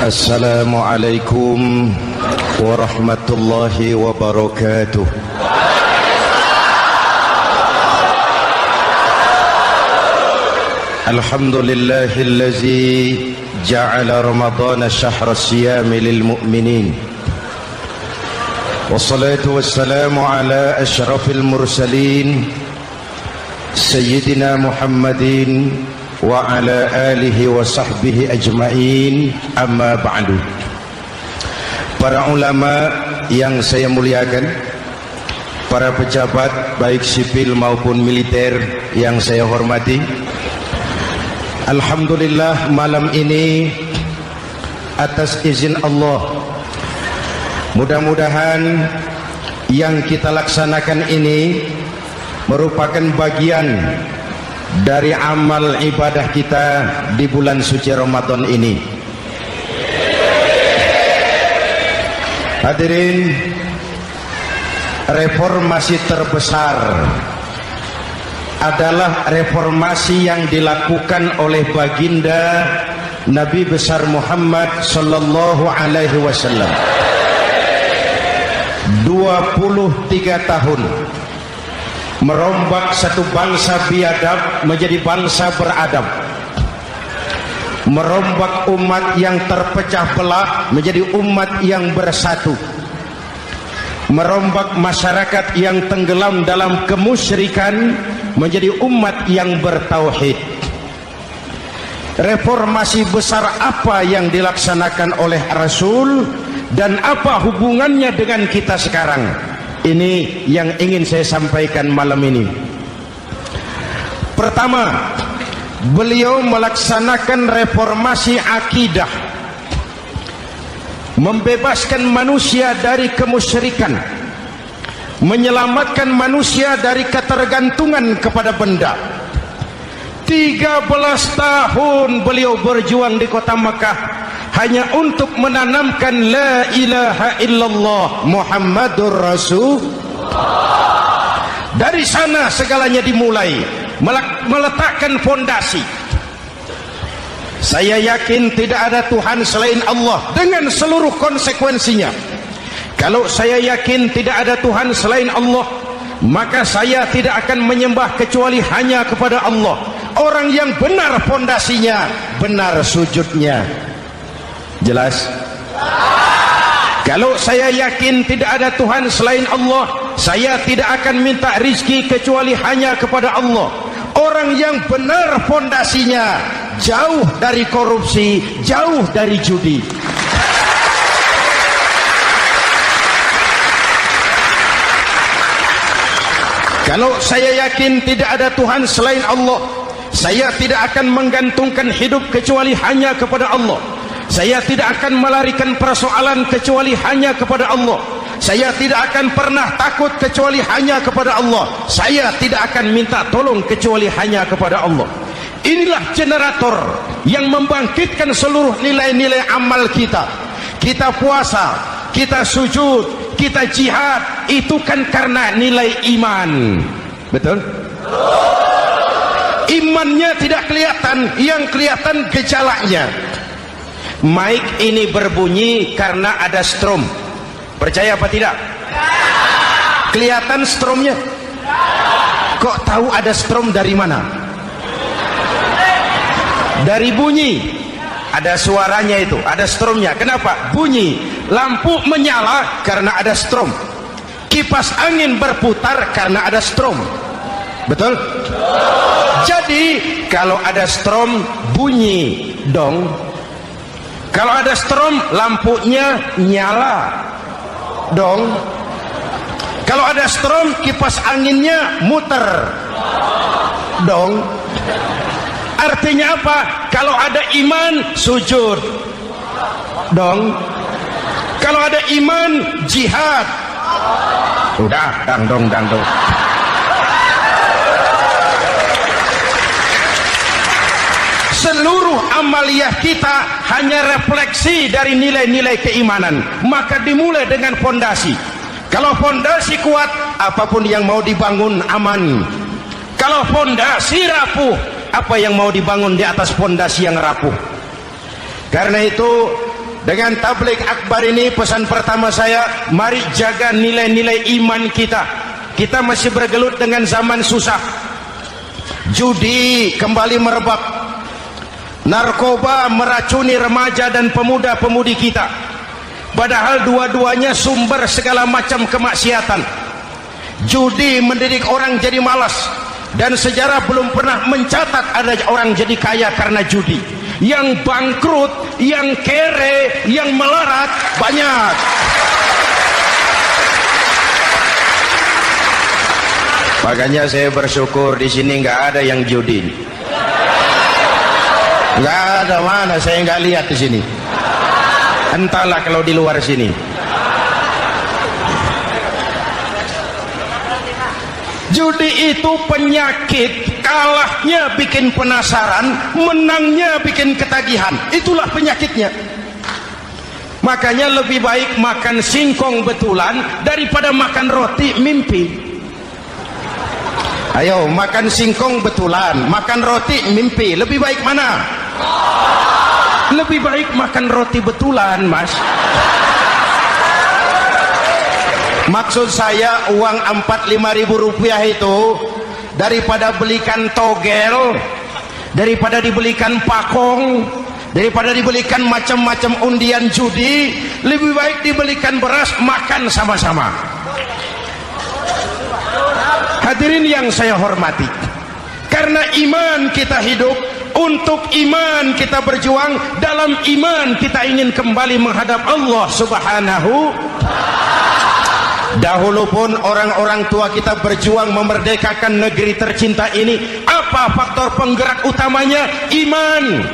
Assalamualaikum warahmatullahi wabarakatuh. Alhamdulillahillazi ja'ala Ramadhana syahra siyami lil mu'minin. Wassalatu wassalamu ala asyrafil mursalin Sayyidina Muhammadin wa ala alihi wa sahbihi ajma'in, amma ba'du. Para ulama yang saya muliakan, para pejabat baik sipil maupun militer yang saya hormati, alhamdulillah malam ini atas izin Allah, mudah-mudahan yang kita laksanakan ini merupakan bagian dari amal ibadah kita di bulan suci Ramadan ini. Hadirin, reformasi terbesar adalah reformasi yang dilakukan oleh baginda Nabi besar Muhammad sallallahu alaihi wasallam. 23 tahun merombak satu bangsa biadab menjadi bangsa beradab, merombak umat yang terpecah belah menjadi umat yang bersatu, merombak masyarakat yang tenggelam dalam kemusyrikan menjadi umat yang bertauhid. Reformasi besar apa yang dilaksanakan oleh Rasul dan apa hubungannya dengan kita sekarang? Ini yang ingin saya sampaikan malam ini. Pertama, beliau melaksanakan reformasi akidah, membebaskan manusia dari kemusyrikan, menyelamatkan manusia dari ketergantungan kepada benda. 13 tahun beliau berjuang di kota Makkah hanya untuk menanamkan la ilaha illallah Muhammadur Rasul. Dari sana segalanya dimulai, meletakkan fondasi. Saya yakin tidak ada Tuhan selain Allah dengan seluruh konsekuensinya. Kalau saya yakin tidak ada Tuhan selain Allah, maka saya tidak akan menyembah kecuali hanya kepada Allah. Orang yang benar fondasinya, benar sujudnya. Jelas? Kalau saya yakin tidak ada Tuhan selain Allah, saya tidak akan minta rizki kecuali hanya kepada Allah. Orang yang benar fondasinya, jauh dari korupsi, jauh dari judi. Kalau saya yakin tidak ada Tuhan selain Allah, saya tidak akan menggantungkan hidup kecuali hanya kepada Allah. Saya tidak akan melarikan persoalan kecuali hanya kepada Allah. Saya tidak akan pernah takut kecuali hanya kepada Allah. Saya tidak akan minta tolong kecuali hanya kepada Allah. Inilah generator yang membangkitkan seluruh nilai-nilai amal kita. Kita puasa, kita sujud, kita jihad, itu kan karena nilai iman. Betul? Imannya tidak kelihatan, yang kelihatan gejalanya. Mic ini berbunyi karena ada strom. Percaya apa tidak? Kelihatan stromnya? Kok tahu ada strom dari mana? Dari bunyi. Ada suaranya itu, ada stromnya. Kenapa? Bunyi. Lampu menyala karena ada strom. Kipas angin berputar karena ada strom. Betul? Jadi kalau ada strom bunyi dong. Kalau ada strom lampunya nyala dong. Kalau ada strom kipas anginnya muter dong. Artinya apa? Kalau ada iman sujud dong. Kalau ada iman jihad. Udah dangdong. Seluruh amaliyah kita hanya refleksi dari nilai-nilai keimanan. Maka dimulai dengan fondasi. Kalau fondasi kuat, apapun yang mau dibangun aman. Kalau fondasi rapuh, apa yang mau dibangun di atas fondasi yang rapuh? Karena itu dengan tabligh akbar ini pesan pertama saya, mari jaga nilai-nilai iman kita. Kita masih bergelut dengan zaman susah. Judi kembali merebak, narkoba meracuni remaja dan pemuda-pemudi kita, padahal dua-duanya sumber segala macam kemaksiatan. Judi mendidik orang jadi malas, dan sejarah belum pernah mencatat ada orang jadi kaya karena judi. Yang bangkrut, yang kere, yang melarat banyak. Makanya saya bersyukur di sini nggak ada yang judi. Nggak ada, mana saya nggak lihat di sini. Entahlah kalau di luar sini. Judi itu penyakit, kalahnya bikin penasaran, menangnya bikin ketagihan. Itulah penyakitnya. Makanya lebih baik makan singkong betulan daripada makan roti mimpi. Ayo, makan singkong betulan, makan roti mimpi, lebih baik mana? Lebih baik makan roti betulan, Mas. Maksud saya uang 4-5 ribu rupiah itu daripada belikan togel, daripada dibelikan pakong, daripada dibelikan macam-macam undian judi, lebih baik dibelikan beras, makan sama-sama. Hadirin yang saya hormati, karena iman kita hidup, untuk iman kita berjuang, dalam iman kita ingin kembali menghadap Allah Subhanahu. Dahulu pun orang-orang tua kita berjuang memerdekakan negeri tercinta ini. Apa faktor penggerak utamanya? Iman.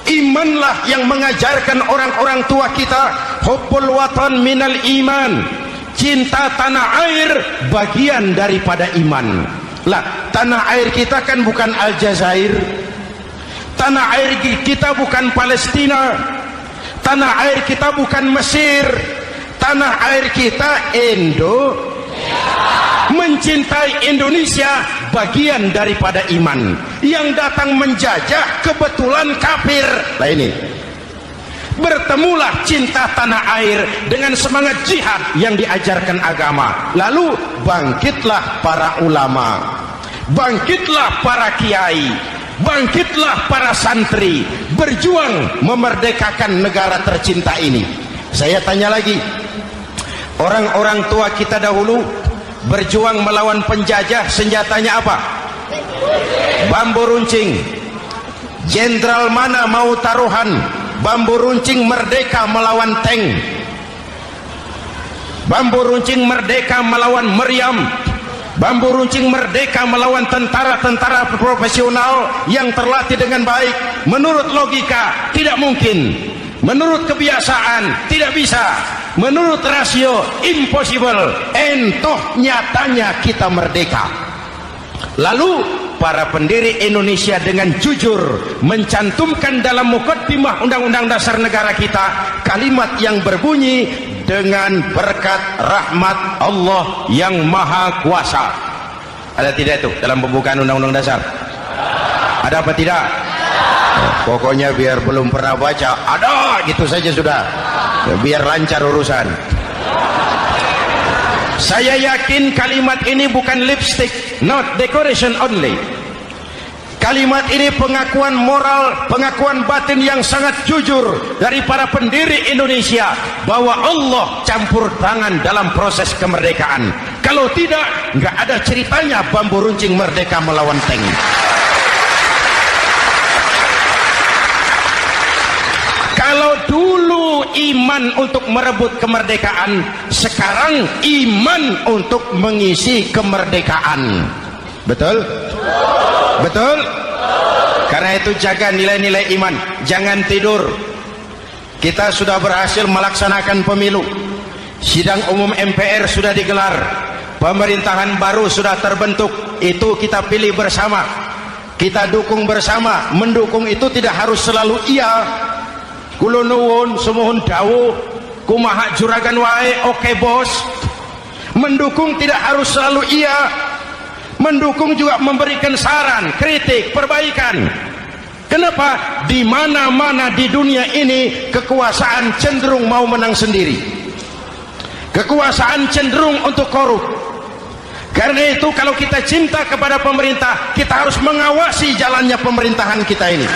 Imanlah yang mengajarkan orang-orang tua kita, hubbul watan minal iman. Cinta tanah air bagian daripada iman. Lah, tanah air kita kan bukan Aljazair, tanah air kita bukan Palestina, tanah air kita bukan Mesir, tanah air kita mencintai Indonesia bagian daripada iman. Yang datang menjajah kebetulan kafir. Nah ini, bertemulah cinta tanah air dengan semangat jihad yang diajarkan agama. Lalu bangkitlah para ulama, bangkitlah para kiai, bangkitlah para santri, berjuang memerdekakan negara tercinta ini. Saya tanya lagi, orang-orang tua kita dahulu berjuang melawan penjajah, senjatanya apa? Bambu runcing. Jenderal mana mau taruhan bambu runcing merdeka melawan tank? Bambu runcing merdeka melawan meriam. Bambu runcing merdeka melawan tentara-tentara profesional yang terlatih dengan baik. Menurut logika tidak mungkin, menurut kebiasaan tidak bisa, menurut rasio impossible. Entoh nyatanya kita merdeka. Lalu para pendiri Indonesia dengan jujur mencantumkan dalam mukaddimah Undang-Undang Dasar Negara kita kalimat yang berbunyi, dengan berkat rahmat Allah yang Maha Kuasa. Ada tidak itu dalam pembukaan Undang-Undang Dasar? Ada apa tidak? Pokoknya biar belum pernah baca, ada gitu saja sudah, biar lancar urusan. Saya yakin kalimat ini bukan lipstick, not decoration only. Kalimat ini pengakuan moral, pengakuan batin yang sangat jujur dari para pendiri Indonesia bahwa Allah campur tangan dalam proses kemerdekaan. Kalau tidak, nggak ada ceritanya bambu runcing merdeka melawan tank. Kalau dulu iman untuk merebut kemerdekaan, sekarang iman untuk mengisi kemerdekaan. Betul? Betul? Karena itu jaga nilai-nilai iman, jangan tidur. Kita sudah berhasil melaksanakan pemilu, sidang umum MPR sudah digelar, pemerintahan baru sudah terbentuk. Itu kita pilih bersama, kita dukung bersama. Mendukung itu tidak harus selalu iya. Kulo nuwun sumuhun dawuh kumaha juragan wae, oke bos. Mendukung tidak harus selalu iya. Mendukung juga memberikan saran, kritik, perbaikan. Kenapa? Di mana-mana di dunia ini kekuasaan cenderung mau menang sendiri. Kekuasaan cenderung untuk korup. Karena itu kalau kita cinta kepada pemerintah, kita harus mengawasi jalannya pemerintahan kita ini.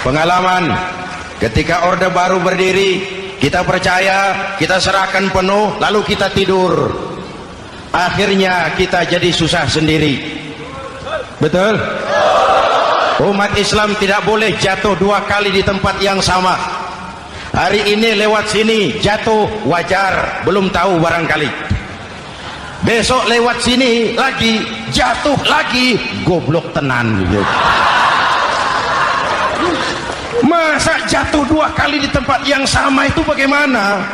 Pengalaman ketika Orde Baru berdiri, kita percaya, kita serahkan penuh, lalu kita tidur. Akhirnya kita jadi susah sendiri. Betul? Umat Islam tidak boleh jatuh 2 kali di tempat yang sama. Hari ini lewat sini jatuh wajar, belum tahu barangkali. Besok lewat sini lagi jatuh lagi, goblok tenan gitu. Masa jatuh 2 kali di tempat yang sama itu bagaimana?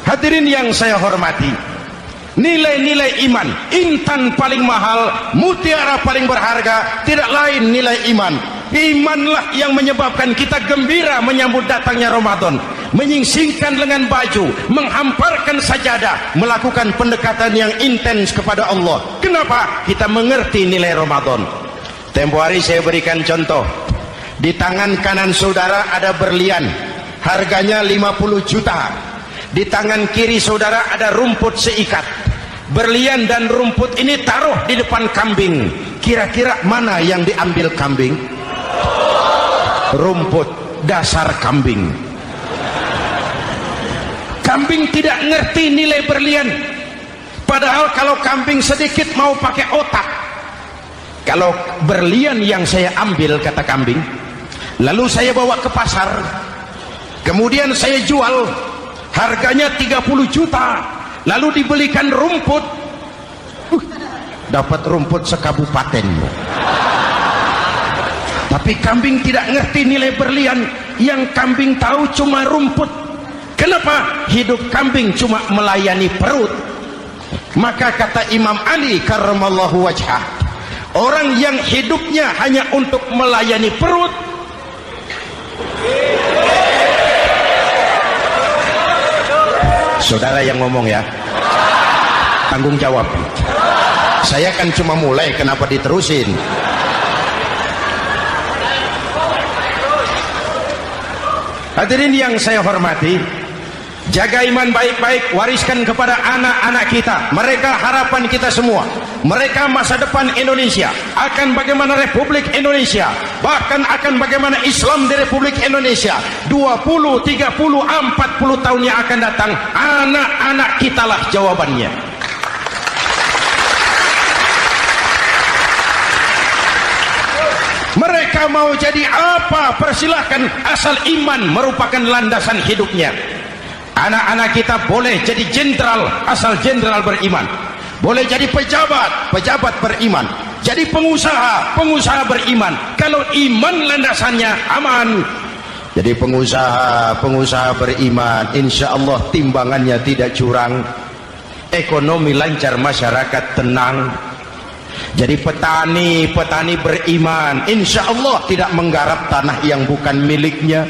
Hadirin yang saya hormati, nilai-nilai iman, intan paling mahal, mutiara paling berharga, tidak lain nilai iman. Imanlah yang menyebabkan kita gembira menyambut datangnya Ramadan, menyingsingkan lengan baju, menghamparkan sajadah, melakukan pendekatan yang intens kepada Allah. Kenapa? Kita mengerti nilai Ramadan. Tempo hari saya berikan contoh. Di tangan kanan saudara ada berlian, harganya 50 juta. Di tangan kiri saudara ada rumput seikat. Berlian dan rumput ini taruh di depan kambing. Kira-kira mana yang diambil kambing? Rumput, dasar kambing. Kambing tidak ngerti nilai berlian. Padahal kalau kambing sedikit mau pakai otak. Kalau berlian yang saya ambil, kata kambing, lalu saya bawa ke pasar, kemudian saya jual, harganya 30 juta, lalu dibelikan rumput, dapat rumput sekabupaten. Tapi kambing tidak ngerti nilai berlian. Yang kambing tahu cuma rumput. Kenapa? Hidup kambing cuma melayani perut. Maka kata Imam Ali karramallahu wajhah, orang yang hidupnya hanya untuk melayani perut, saudara yang ngomong ya, tanggung jawab. Saya kan cuma mulai, kenapa diterusin? Hadirin yang saya hormati, jaga iman baik-baik, wariskan kepada anak-anak kita. Mereka harapan kita semua. Mereka masa depan Indonesia. Akan bagaimana Republik Indonesia, bahkan akan bagaimana Islam di Republik Indonesia 20, 30, 40 tahun yang akan datang. Anak-anak kita lah jawabannya. Mereka mau jadi apa? Persilahkan, asal iman merupakan landasan hidupnya. Anak-anak kita boleh jadi jenderal, asal jenderal beriman. Boleh jadi pejabat, pejabat beriman. Jadi pengusaha, pengusaha beriman. Kalau iman landasannya aman. Jadi pengusaha, pengusaha beriman, insya Allah timbangannya tidak curang, ekonomi lancar, masyarakat tenang. Jadi petani, petani beriman, insya Allah tidak menggarap tanah yang bukan miliknya.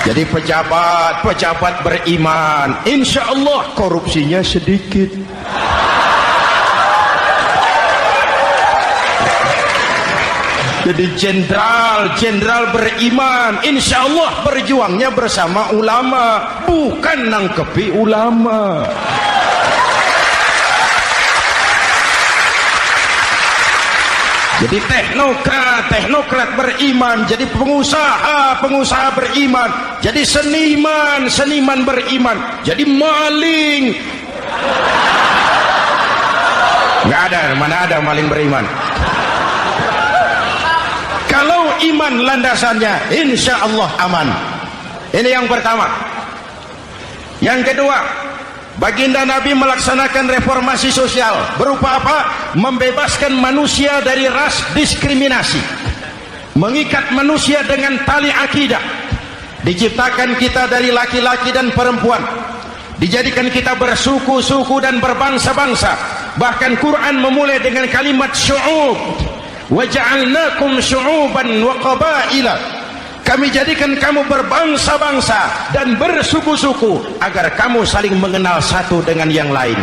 Jadi pejabat, pejabat beriman, insya Allah korupsinya sedikit. Jadi jenderal, jenderal beriman, insya Allah berjuangnya bersama ulama, bukan nangkepi ulama. Jadi teknokrat, teknokrat beriman. Jadi pengusaha, pengusaha beriman. Jadi seniman, seniman beriman. Jadi maling. Nggak ada, mana ada maling beriman. Kalau iman landasannya, insya Allah aman. Ini yang pertama. Yang kedua, baginda Nabi melaksanakan reformasi sosial. Berupa apa? Membebaskan manusia dari ras diskriminasi. Mengikat manusia dengan tali akidah. Diciptakan kita dari laki-laki dan perempuan. Dijadikan kita bersuku-suku dan berbangsa-bangsa. Bahkan Quran memulai dengan kalimat syu'ub. وَجَعَلْنَاكُمْ شُعُوبًا وَقَبَائِلًا. Kami jadikan kamu berbangsa-bangsa dan bersuku-suku agar kamu saling mengenal satu dengan yang lain.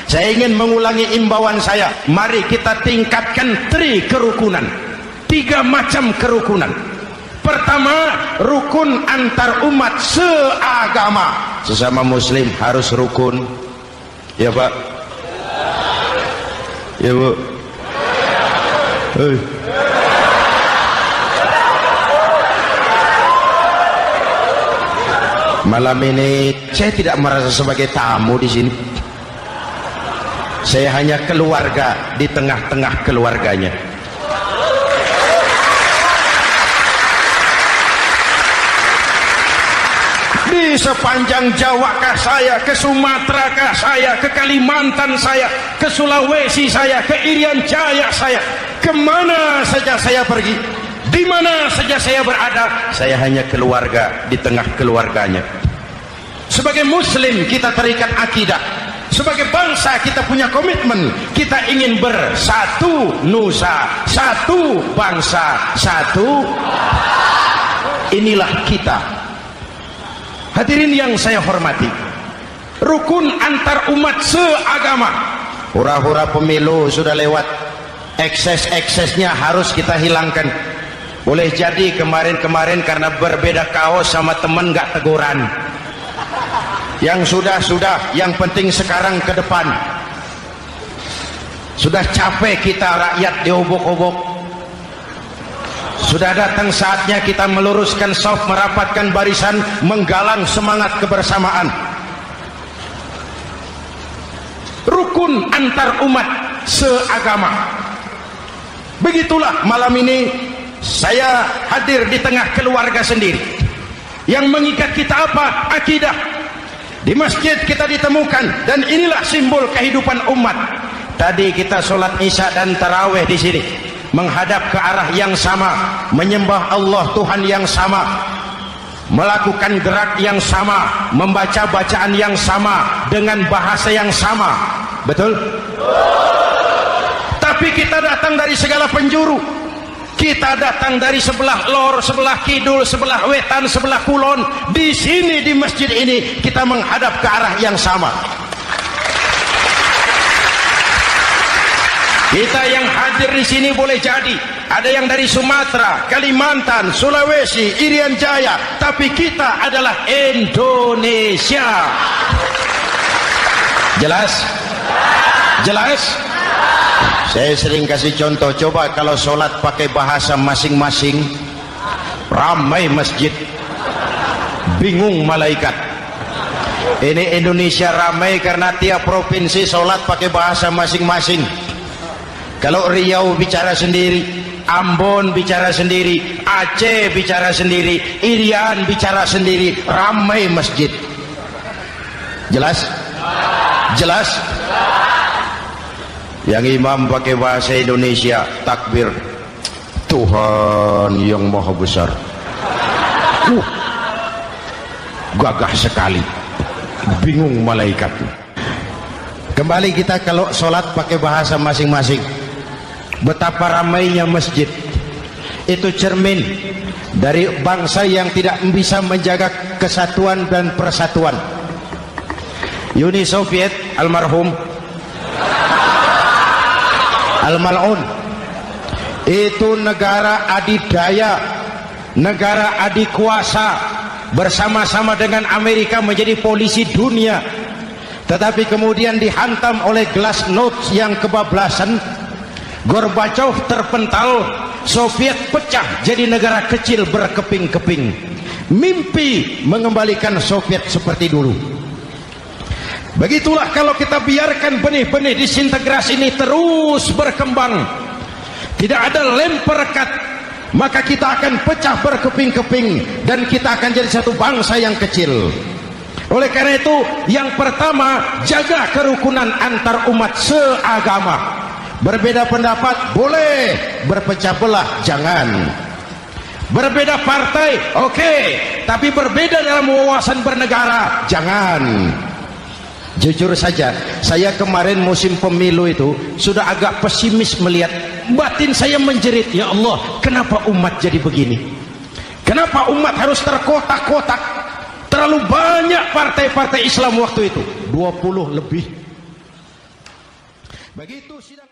Saya ingin mengulangi imbauan saya, mari kita tingkatkan 3 kerukunan, 3 macam kerukunan. Pertama, rukun antar umat seagama. Sesama muslim harus rukun. Ya Pak? Ya Bu? Malam ini saya tidak merasa sebagai tamu di sini. Saya hanya keluarga di tengah-tengah keluarganya. Di sepanjang Jawakah saya, ke Sumatera saya, ke Kalimantan saya, ke Sulawesi saya, ke Irian Jaya saya, kemana saja saya pergi, di mana saja saya berada, saya hanya keluarga di tengah keluarganya. Sebagai muslim kita terikat akidah, sebagai bangsa kita punya komitmen, kita ingin bersatu nusa, satu bangsa, satu. Inilah kita. Hadirin yang saya hormati, rukun antar umat seagama. Hura-hura pemilu sudah lewat, ekses-eksesnya harus kita hilangkan. Boleh jadi kemarin-kemarin karena berbeda kaos sama teman gak teguran. Yang sudah-sudah, yang penting sekarang ke depan. Sudah capek kita rakyat diobok-obok. Sudah datang saatnya kita meluruskan saf, merapatkan barisan, menggalang semangat kebersamaan. Rukun antar umat seagama. Begitulah malam ini saya hadir di tengah keluarga sendiri. Yang mengikat kita apa? Akidah. Di masjid kita ditemukan, dan inilah simbol kehidupan umat. Tadi kita sholat isya dan tarawih di sini, menghadap ke arah yang sama, menyembah Allah Tuhan yang sama, melakukan gerak yang sama, membaca bacaan yang sama, dengan bahasa yang sama. Betul? Tapi kita datang dari segala penjuru. Kita datang dari sebelah lor, sebelah kidul, sebelah wetan, sebelah kulon. Di sini di masjid ini kita menghadap ke arah yang sama. Kita yang hadir di sini boleh jadi ada yang dari Sumatera, Kalimantan, Sulawesi, Irian Jaya, tapi kita adalah Indonesia. Jelas? Jelas? Saya sering kasih contoh, coba kalau sholat pakai bahasa masing-masing, ramai masjid, bingung malaikat. Ini Indonesia ramai karena tiap provinsi sholat pakai bahasa masing-masing. Kalau Riau bicara sendiri, Ambon bicara sendiri, Aceh bicara sendiri, Irian bicara sendiri, ramai masjid. Jelas? Jelas? Yang imam pakai bahasa Indonesia, takbir, Tuhan yang maha besar. Gagah sekali, bingung malaikat. Kembali kita kalau sholat pakai bahasa masing-masing. Betapa ramainya masjid. Itu cermin dari bangsa yang tidak bisa menjaga kesatuan dan persatuan. Uni Soviet almarhum, al-mal'un, itu negara adidaya, negara adikuasa, bersama-sama dengan Amerika menjadi polisi dunia. Tetapi kemudian dihantam oleh glasnost yang kebablasan. Gorbachev terpental, Soviet pecah jadi negara kecil berkeping-keping. Mimpi mengembalikan Soviet seperti dulu. Begitulah kalau kita biarkan benih-benih disintegrasi ini terus berkembang, tidak ada lem perekat, maka kita akan pecah berkeping-keping dan kita akan jadi satu bangsa yang kecil. Oleh karena itu, yang pertama, jaga kerukunan antar umat seagama. Berbeda pendapat boleh, berpecah belah jangan. Berbeda partai oke, tapi berbeda dalam wawasan bernegara jangan. Jujur saja, saya kemarin musim pemilu itu sudah agak pesimis melihat, batin saya menjerit, ya Allah, kenapa umat jadi begini? Kenapa kenapa umat harus terkotak-kotak? Terlalu banyak partai-partai Islam waktu itu, 20 lebih. Begitu sidang